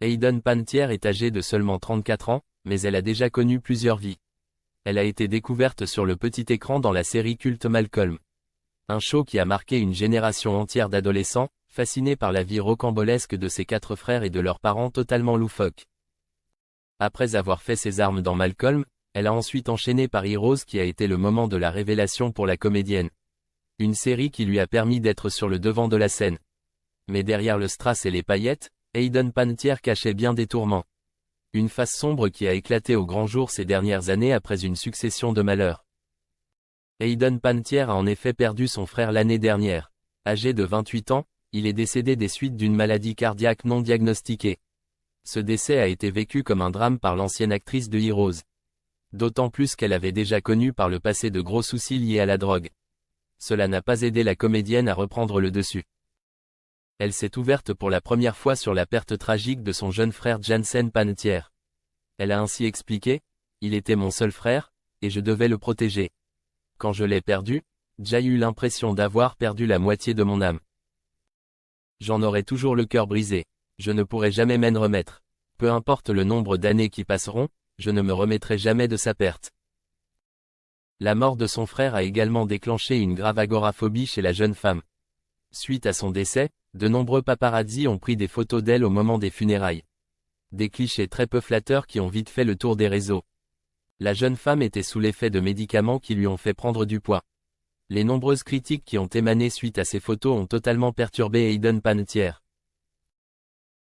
Hayden Panettiere est âgée de seulement 34 ans, mais elle a déjà connu plusieurs vies. Elle a été découverte sur le petit écran dans la série culte Malcolm. Un show qui a marqué une génération entière d'adolescents, fascinés par la vie rocambolesque de ses 4 frères et de leurs parents totalement loufoques. Après avoir fait ses armes dans Malcolm, elle a ensuite enchaîné par Heroes qui a été le moment de la révélation pour la comédienne. Une série qui lui a permis d'être sur le devant de la scène. Mais derrière le strass et les paillettes, Hayden Panettiere cachait bien des tourments. Une face sombre qui a éclaté au grand jour ces dernières années après une succession de malheurs. Hayden Panettiere a en effet perdu son frère l'année dernière. Âgé de 28 ans, il est décédé des suites d'une maladie cardiaque non diagnostiquée. Ce décès a été vécu comme un drame par l'ancienne actrice de Heroes. D'autant plus qu'elle avait déjà connu par le passé de gros soucis liés à la drogue. Cela n'a pas aidé la comédienne à reprendre le dessus. Elle s'est ouverte pour la première fois sur la perte tragique de son jeune frère Jansen Panettiere. Elle a ainsi expliqué, « Il était mon seul frère, et je devais le protéger. Quand je l'ai perdu, j'ai eu l'impression d'avoir perdu la moitié de mon âme. J'en aurai toujours le cœur brisé. Je ne pourrai jamais m'en remettre. Peu importe le nombre d'années qui passeront, je ne me remettrai jamais de sa perte. » La mort de son frère a également déclenché une grave agoraphobie chez la jeune femme. Suite à son décès, de nombreux paparazzi ont pris des photos d'elle au moment des funérailles. Des clichés très peu flatteurs qui ont vite fait le tour des réseaux. La jeune femme était sous l'effet de médicaments qui lui ont fait prendre du poids. Les nombreuses critiques qui ont émané suite à ces photos ont totalement perturbé Hayden Panettiere.